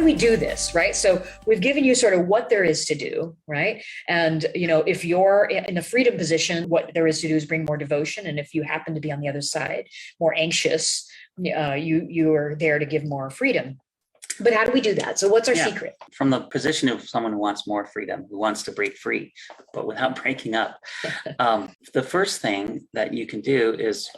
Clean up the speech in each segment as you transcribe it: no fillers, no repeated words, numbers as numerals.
we do this, right? So we've given you sort of what there is to do, right? And, if you're in a freedom position, what there is to do is bring more devotion. And if you happen to be on the other side, more anxious, you are there to give more freedom. But how do we do that? So what's our secret? From the position of someone who wants more freedom, who wants to break free, but without breaking up, the first thing that you can do is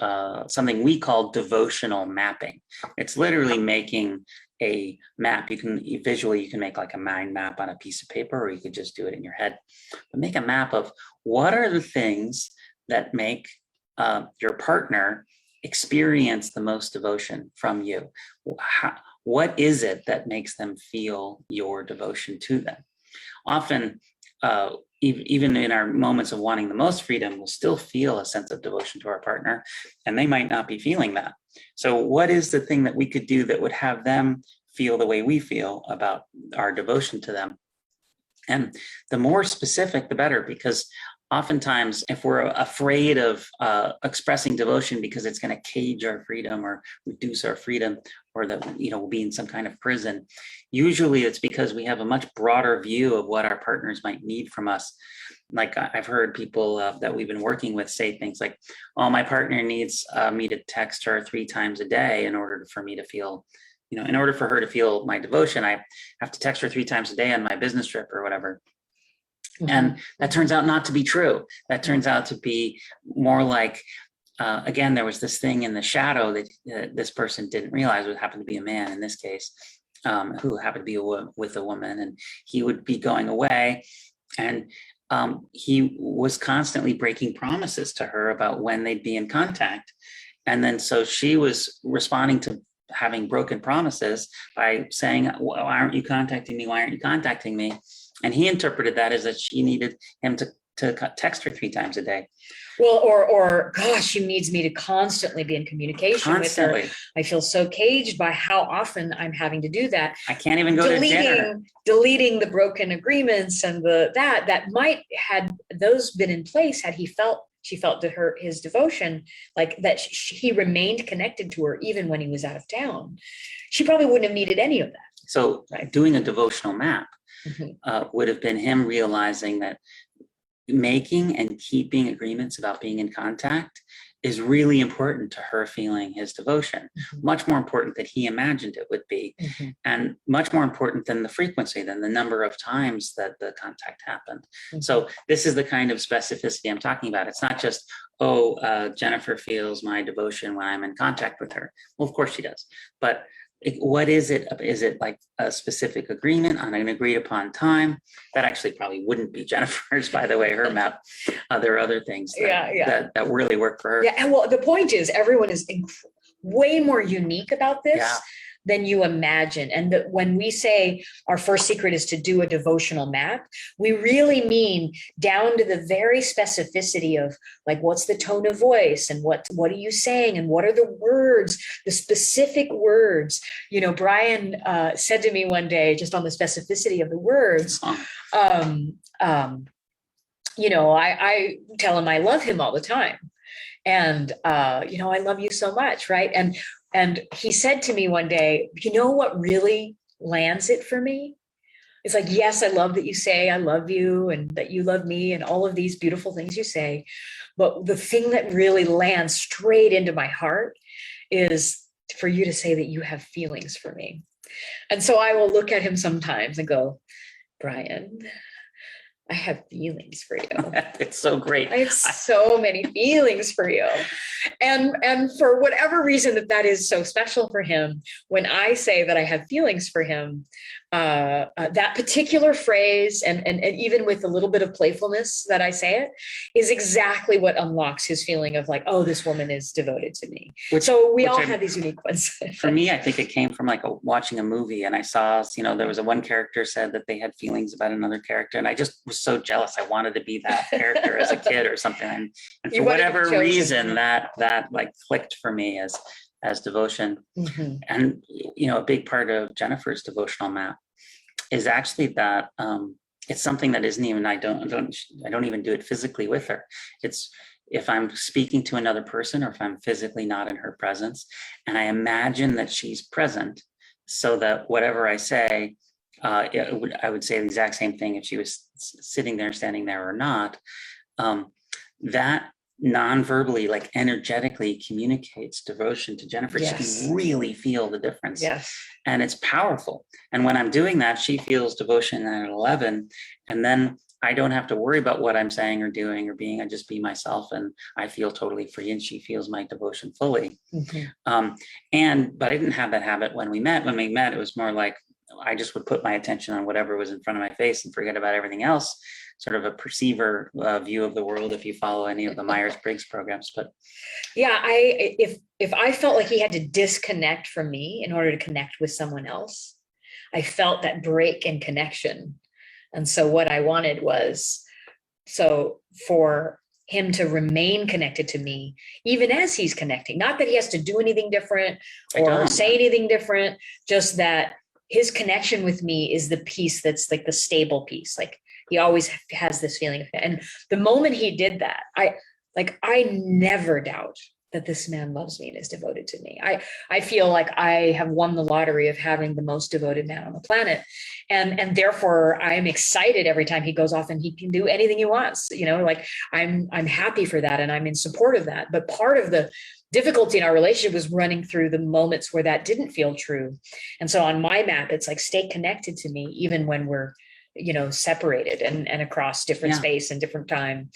something we call devotional mapping. It's literally making a map. You can make like a mind map on a piece of paper, or you could just do it in your head. But make a map of what are the things that make your partner experience the most devotion from you. What is it that makes them feel your devotion to them? Often, even in our moments of wanting the most freedom, we'll still feel a sense of devotion to our partner, and they might not be feeling that. So what is the thing that we could do that would have them feel the way we feel about our devotion to them? And the more specific, the better, because oftentimes, if we're afraid of expressing devotion because it's going to cage our freedom or reduce our freedom, or that we'll be in some kind of prison, usually it's because we have a much broader view of what our partners might need from us. Like I've heard people that we've been working with say things like, "Oh, my partner needs me to text her 3 times a day in order for me to feel." In order for her to feel my devotion, I have to text her 3 times a day on my business trip or whatever. Mm-hmm. And that turns out not to be true. That turns out to be more like, again, there was this thing in the shadow that this person didn't realize. It happened to be a man in this case, who happened to be with a woman, and he would be going away, and he was constantly breaking promises to her about when they'd be in contact. And then so she was responding to having broken promises by saying, "Well, why aren't you contacting me? Why aren't you contacting me?" And he interpreted that as that she needed him to text her 3 times a day. Well, or gosh, she needs me to constantly be in communication with her. I feel so caged by how often I'm having to do that. I can't even go to dinner. Deleting the broken agreements and that might had those been in place had she felt to his devotion, like that he remained connected to her even when he was out of town. She probably wouldn't have needed any of that. So doing a devotional map would have been him realizing that making and keeping agreements about being in contact is really important to her feeling his devotion, much more important than he imagined it would be, and much more important than the frequency, than the number of times that the contact happened. So this is the kind of specificity I'm talking about. It's not just, Jennifer feels my devotion when I'm in contact with her. Well, of course she does. But what is it? Is it like a specific agreement on an agreed upon time? That actually probably wouldn't be Jennifer's, by the way, her map. There are other things that really work for her. Yeah, and well, the point is everyone is way more unique about this than you imagine. And that when we say our first secret is to do a devotional map, we really mean down to the very specificity of like, what's the tone of voice and what are you saying and what are the words, the specific words. Bryan said to me one day, just on the specificity of the words, I tell him I love him all the time. And, I love you so much. Right. And he said to me one day, what really lands it for me? It's like, yes, I love that you say I love you and that you love me and all of these beautiful things you say. But the thing that really lands straight into my heart is for you to say that you have feelings for me. And so I will look at him sometimes and go, Bryan, I have feelings for you. It's so great. I have so many feelings for you. And for whatever reason that is so special for him, when I say that I have feelings for him, that particular phrase, and even with a little bit of playfulness that I say it, is exactly what unlocks his feeling of like, oh, this woman is devoted to me. So we all have these unique ones. For me, I think it came from like watching a movie, and I saw, there was one character said that they had feelings about another character, and I just was so jealous. I wanted to be that character as a kid or something, and for whatever reason, that like clicked for me as devotion. And a big part of Jennifer's devotional map is actually that it's something that isn't even I don't even do it physically with her. It's if I'm speaking to another person or if I'm physically not in her presence and I imagine that she's present, so that whatever I say, I would say the exact same thing if she was sitting there, standing there, or not. That non-verbally, like energetically communicates devotion to Jennifer. Yes. She can really feel the difference. Yes. And it's powerful. And when I'm doing that, she feels devotion at 11. And then I don't have to worry about what I'm saying or doing or being. I just be myself, and I feel totally free, and she feels my devotion fully. But I didn't have that habit when we met. When we met, it was more like I just would put my attention on whatever was in front of my face and forget about everything else. Sort of a perceiver view of the world, if you follow any of the Myers-Briggs programs. But yeah, if I felt like he had to disconnect from me in order to connect with someone else, I felt that break in connection. And so what I wanted was for him to remain connected to me, even as he's connecting. Not that he has to do anything different or say anything different, just that his connection with me is the piece that's like the stable piece. Like he always has this feeling of it. And the moment he did that, I never doubt that this man loves me and is devoted to me. I feel like I have won the lottery of having the most devoted man on the planet. And therefore I'm excited every time he goes off and he can do anything he wants, like I'm happy for that. And I'm in support of that. But part of the difficulty in our relationship was running through the moments where that didn't feel true. And so on my map, it's like, stay connected to me, even when we're, separated and across different space and different time.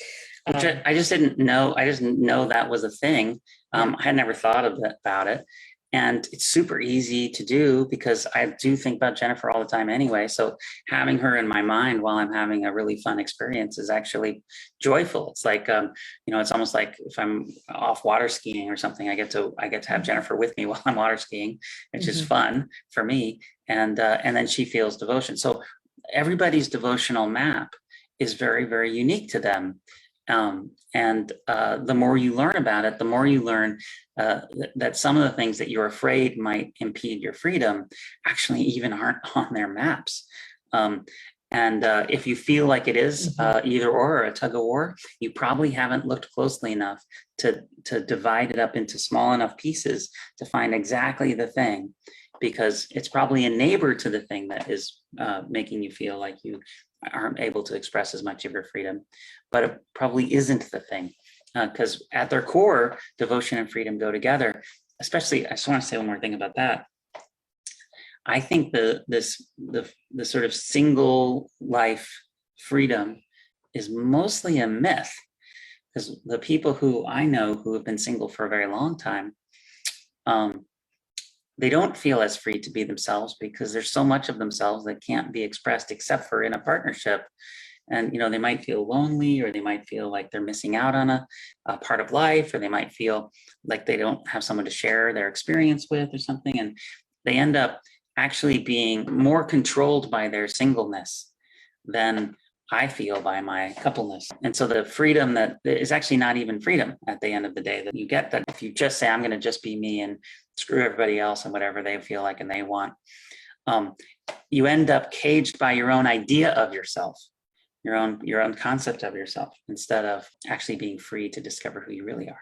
Which I just didn't know. I just didn't know that was a thing. I had never thought about it. And it's super easy to do because I do think about Jennifer all the time anyway. So having her in my mind while I'm having a really fun experience is actually joyful. It's like, it's almost like if I'm off water skiing or something, I get to have Jennifer with me while I'm water skiing, which is fun for me. And then she feels devotion. So everybody's devotional map is very, very unique to them. And the more you learn about it, the more you learn that some of the things that you're afraid might impede your freedom actually even aren't on their maps. And if you feel like it is either or a tug of war, you probably haven't looked closely enough to divide it up into small enough pieces to find exactly the thing, because it's probably a neighbor to the thing that is making you feel like you aren't able to express as much of your freedom, but it probably isn't the thing, because at their core, devotion and freedom go together. Especially, I just want to say one more thing about that. I think the sort of single life freedom is mostly a myth, because the people who I know who have been single for a very long time, they don't feel as free to be themselves because there's so much of themselves that can't be expressed except for in a partnership. And, they might feel lonely, or they might feel like they're missing out on a part of life, or they might feel like they don't have someone to share their experience with or something. And they end up actually being more controlled by their singleness than I feel by my coupleness. And so the freedom that is actually not even freedom at the end of the day that you get, that if you just say, I'm going to just be me and screw everybody else and whatever they feel like and they want, you end up caged by your own idea of yourself, your own concept of yourself, instead of actually being free to discover who you really are.